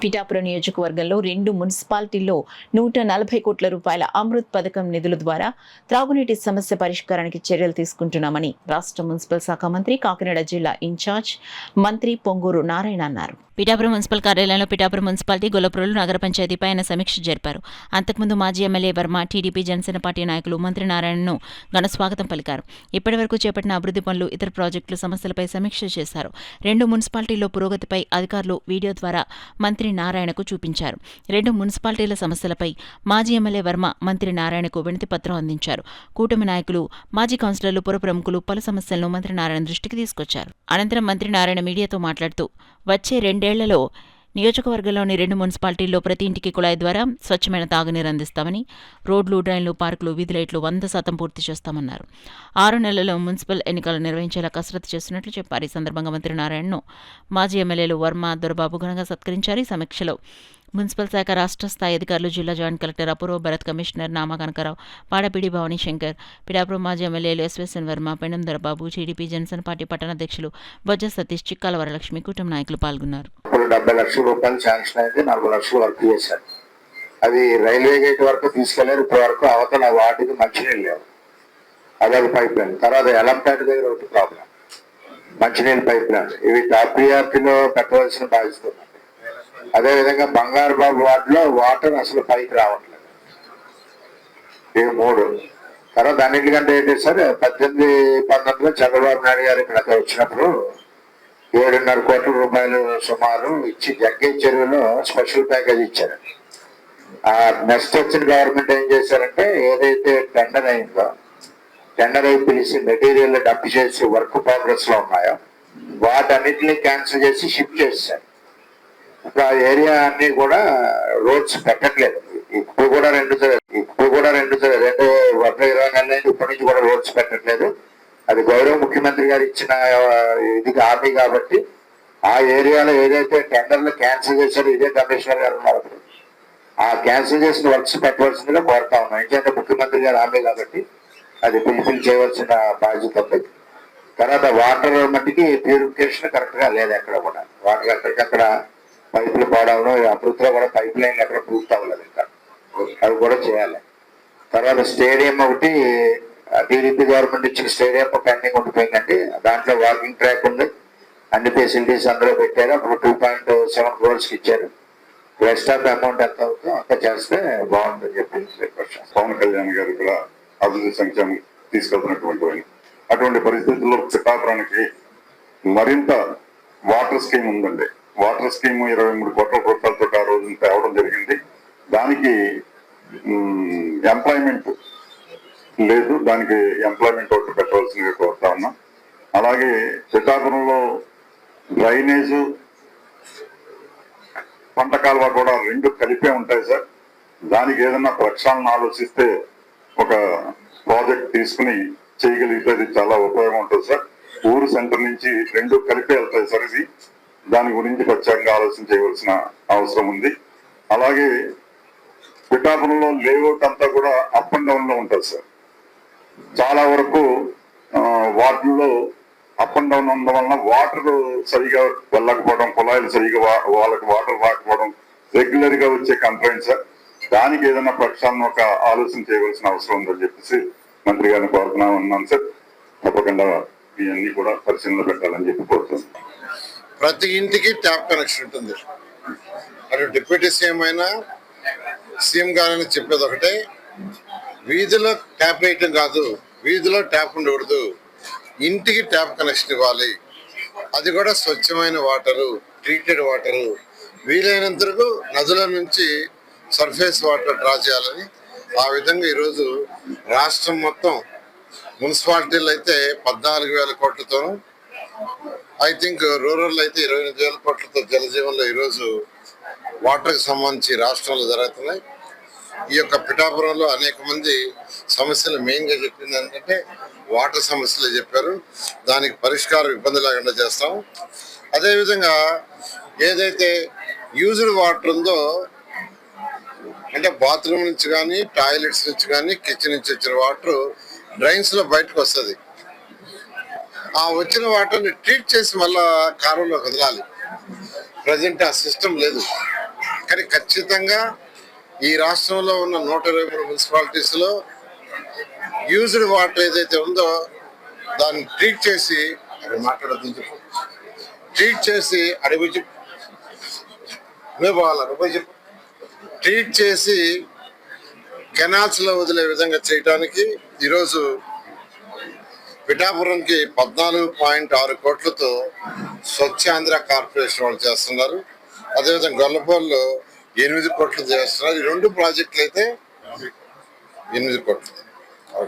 పిఠాపురం నియోజకవర్గంలో 2 మున్సిపాలిటీల్లో 140 కోట్ల రూపాయల అమృత్ పథకం నిధుల ద్వారా త్రాగునీటి సమస్య పరిష్కారానికి చర్యలు తీసుకుంటున్నామని రాష్ట్ర మున్సిపల్ శాఖ మంత్రి, కాకినాడ జిల్లా ఇన్ఛార్జ్ మంత్రి పొంగూరు నారాయణ అన్నారు. పిఠాపురం మున్సిపల్ కార్యాలయంలో పిఠాపురం మున్సిపాలిటీ, గొల్లప్రోలు నగర పంచాయతీపై ఆయన సమీక్ష జరిపారు. అంతకుముందు మాజీ MLA Varma, TDP, Janasena party నాయకులు మంత్రి నారాయణను ఘన స్వాగతం పలికారు. ఇప్పటివరకు చేపట్టిన అభివృద్ధి పనులు, ఇతర ప్రాజెక్టుల సమస్యలపై సమీక్ష చేశారు. 2 మున్సిపాలిటీల్లో పురోగతిపై అధికారులు వీడియో ద్వారా మంత్రి నారాయణకు చూపించారు. 2 మున్సిపాలిటీల సమస్యలపై మాజీ ఎమ్మెల్యే వర్మ మంత్రి నారాయణకు వినతి పత్రం అందించారు. కూటమి నాయకులు, మాజీ కౌన్సిలర్లు, పుర ప్రముఖులు పలు సమస్యలను మంత్రి నారాయణ దృష్టికి తీసుకొచ్చారు. అనంతరం మంత్రి నారాయణ మీడియాతో మాట్లాడుతూ వచ్చే 2 ఏళ్లలో నియోజకవర్గంలోని 2 మున్సిపాలిటీల్లో ప్రతి ఇంటికి కుళాయి ద్వారా స్వచ్ఛమైన తాగునీరు అందిస్తామని, రోడ్లు, డ్రైన్లు, పార్కులు, వీధి లైట్లు 100% పూర్తి చేస్తామన్నారు. 6 నెలల్లో మున్సిపల్ ఎన్నికలు నిర్వహించేలా కసరత్తు చేస్తున్నట్లు చెప్పారు. ఈ సందర్భంగా మంత్రి నారాయణను మాజీ ఎమ్మెల్యేలు వర్మ, దొరబాబు ఘనంగా సత్కరించారు. ఈ సమీక్షలో మున్సిపల్ శాఖ రాష్ట్ర స్థాయి అధికారులు, జిల్లా జాయింట్ కలెక్టర్ అపూర్వ భరత్, కమిషనర్ నామా కనకరావు, పాడపిడి భవానీ శంకర్, పిఠాపురం మాజీ ఎమ్మెల్యేలు ఎస్వెస్ఎన్ వర్మ, పెనం దొరబాబు, టీడీపీ, జనసేన పార్టీ పట్టణాధ్యక్షులు బొజ్జ సతీష్, చిక్కాల వరలక్ష్మి, కూటమి నాయకులు పాల్గొన్నారు. 70 లక్షల రూపాయలు శాంక్షన్ అయితే 40 లక్షలు వర్క్ చేశారు. అది రైల్వే గేట్ వరకు తీసుకెళ్లారు. ఇప్పటి వరకు అవతల వాటికి మంచినీళ్ళు లేవు. అదొక పైప్ లైన్. తర్వాత ఎలంపేట దగ్గర ఒకటి ప్రాబ్లం, మంచినీళ్ళ పైప్ లైన్. ఇవి టాప్ ప్రియారిటీలో పెట్టవలసిన బాధ్యత. అదేవిధంగా బంగారు బాబు వార్డులో వాటర్ అసలు పైకి రావట్లేదు. ఇవి 3. తర్వాత అన్నింటికంటే ఏంటి సార్, 18-19 చంద్రబాబు నాయుడు గారు ఇక్కడ వచ్చినప్పుడు 7.5 కోట్ల రూపాయలు సుమారు ఇచ్చి జగ్గే చెరువులో స్పెషల్ ప్యాకేజ్ ఇచ్చారు. ఆ నెక్స్ట్ వచ్చిన గవర్నమెంట్ ఏం చేశారంటే, ఏదైతే టెండర్ అయిందో, టెండర్ అయి పిలిచి మెటీరియల్ డబ్బు చేసి వర్క్ ప్రోగ్రెస్ లో ఉన్నాయో వాటన్నిటిని క్యాన్సిల్ చేసి షిఫ్ట్ చేశారు. ఇప్పుడు ఆ ఏరియా అన్ని కూడా రోడ్స్ పెట్టట్లేదు. ఇప్పుడు కూడా 2020 నెలలు ఇప్పటి నుంచి కూడా రోడ్స్ పెట్టట్లేదు. అది గౌరవ ముఖ్యమంత్రి గారు ఇచ్చిన ఇది హామీ కాబట్టి ఆ ఏరియాలో ఏదైతే టెండర్లు క్యాన్సిల్ చేశారో ఇదే కమిషనర్ గారు ఉన్నారు, ఆ క్యాన్సిల్ చేసిన వర్క్స్ పెట్టవలసిందిగా కోరుతా ఉన్నాం. ఎందుకంటే ముఖ్యమంత్రి గారు హామీ కాబట్టి అది ఫుల్ఫిల్ చేయవలసిన బాధ్యత ఉంది. తర్వాత వాటర్ మట్టికి ప్యూరిఫికేషన్ కరెక్ట్ గా లేదు. ఎక్కడ కూడా వాటర్ ఎక్కడికక్కడ పైపులు పోవడంలో, అమృతిలో కూడా పైప్ లైన్లు ఎక్కడ పూర్తి అవ్వలేదు. ఇంకా అవి కూడా చేయాలి. తర్వాత స్టేడియం ఒకటి టీడీపీ గవర్నమెంట్ ఇచ్చిన స్టేడియం పెండింగ్ ఉండిపోయిందండి. దాంట్లో వాకింగ్ ట్రాక్ ఉంది, అన్ని ఫెసిలిటీస్ అందులో పెట్టారు. అప్పుడు 2.7 crores ఇచ్చారు. రెస్ట్ ఆఫ్ అమౌంట్ ఎంత అవుతుందో అంత చేస్తే బాగుంటుందని చెప్పి పవన్ కళ్యాణ్ గారు కూడా అభివృద్ధి సంక్షేమం తీసుకెళ్తున్నటువంటి అటువంటి పరిస్థితుల్లో పిఠాపురానికి మరింత వాటర్ స్కీమ్ ఉందండి. వాటర్ స్కీమ్ 23 కోట్ల రూపాయలతో ఆ రోజు తేవడం జరిగింది. దానికి ఎంప్లాయ్మెంట్ లేదు, దానికి ఎంప్లాయ్మెంట్ ఒకటి పెట్టవలసిందిగా కోరుతా ఉన్నాం. అలాగే పిఠాపురంలో డ్రైనేజ్, పంట కాలువ కూడా 2 కలిపే ఉంటాయి సార్. దానికి ఏదన్నా ప్రక్షాళన ఆలోచిస్తే ఒక ప్రాజెక్ట్ తీసుకుని చేయగలిగితే అది చాలా ఉపయోగం ఉంటుంది సార్. ఊరు సెంటర్ నుంచి 2 కలిపే వెళ్తాయి సార్. ఇది దాని గురించి ప్రత్యేకంగా ఆలోచన చేయవలసిన అవసరం ఉంది. అలాగే పిఠాపురంలో లేఅవుట్ అంతా కూడా అప్ అండ్ డౌన్ లో ఉంటుంది సార్. చాలా వరకు వాటిల్లో అప్ అండ్ డౌన్ ఉండడం వలన వాటర్ సరిగా వెళ్ళకపోవడం, కుళాయిలు సరిగా వాళ్ళకి వాటర్ రాకపోవడం రెగ్యులర్ గా వచ్చే కంప్లైంట్ సార్. దానికి ఏదైనా ప్రక్షాళన ఒక ఆలోచన చేయవలసిన అవసరం ఉందని చెప్పేసి మంత్రి గారిని కోరుతున్నాను సార్. తప్పకుండా ఇవన్నీ కూడా పరిశీలన పెట్టాలని చెప్పి కోరుతున్నాను. ప్రతి ఇంటికి ట్యాప్ కనెక్షన్ ఉంటుంది. అటు డిప్యూటీ సీఎం అయినా సీఎం గారైనా చెప్పేది ఒకటే, వీధిలో ట్యాప్ వేయటం కాదు, వీధిలో ట్యాప్ ఉండకూడదు, ఇంటికి ట్యాప్ కనెక్షన్ ఇవ్వాలి. అది కూడా స్వచ్ఛమైన వాటరు, ట్రీటెడ్ వాటరు, వీలైనంతకు నదుల నుంచి సర్ఫేస్ వాటర్ డ్రా చేయాలని. ఆ విధంగా ఈరోజు రాష్ట్రం మొత్తం మున్సిపాలిటీలు అయితే 14,000 కోట్లతోనూ, ఐ థింక్ రూరల్ అయితే 28,000 కోట్లతో జలజీవన్లో ఈరోజు వాటర్కి సంబంధించి రాష్ట్రంలో జరుగుతున్నాయి. ఈ యొక్క పిఠాపురంలో అనేక మంది సమస్యలు మెయిన్గా చెప్పింది ఏంటంటే వాటర్ సమస్యలు చెప్పారు. దానికి పరిష్కారం ఇబ్బంది లేకుండా చేస్తాం. అదేవిధంగా ఏదైతే యూజ్డ్ వాటర్ ఉందో, అంటే బాత్రూమ్ నుంచి కానీ, టాయిలెట్స్ నుంచి కానీ, కిచెన్ నుంచి వచ్చిన వాటర్ డ్రైన్స్లో బయటకు వస్తుంది. ఆ వచ్చిన వాటర్ని ట్రీట్ చేసి మళ్ళా కాలువలో వదలాలి. ప్రజెంట్ ఆ సిస్టమ్ లేదు. కానీ ఖచ్చితంగా ఈ రాష్ట్రంలో ఉన్న 123 మున్సిపాలిటీస్ లో యూజ్డ్ వాటర్ ఏదైతే ఉందో దాన్ని ట్రీట్ చేసి మాట్లాడద్దు ట్రీట్ చేసి అడిగి ట్రీట్ చేసి కెనాల్స్ లో వదిలే విధంగా చేయడానికి ఈరోజు పిఠాపురంకి 14.6 కోట్లతో స్వచ్ఛాంధ్ర కార్పొరేషన్ వాళ్ళు చేస్తున్నారు. అదేవిధంగా గొల్లపూర్లో 8 కోట్లు చేస్తున్నారు. ఈ 2 ప్రాజెక్టులు అయితే 8 కోట్లు.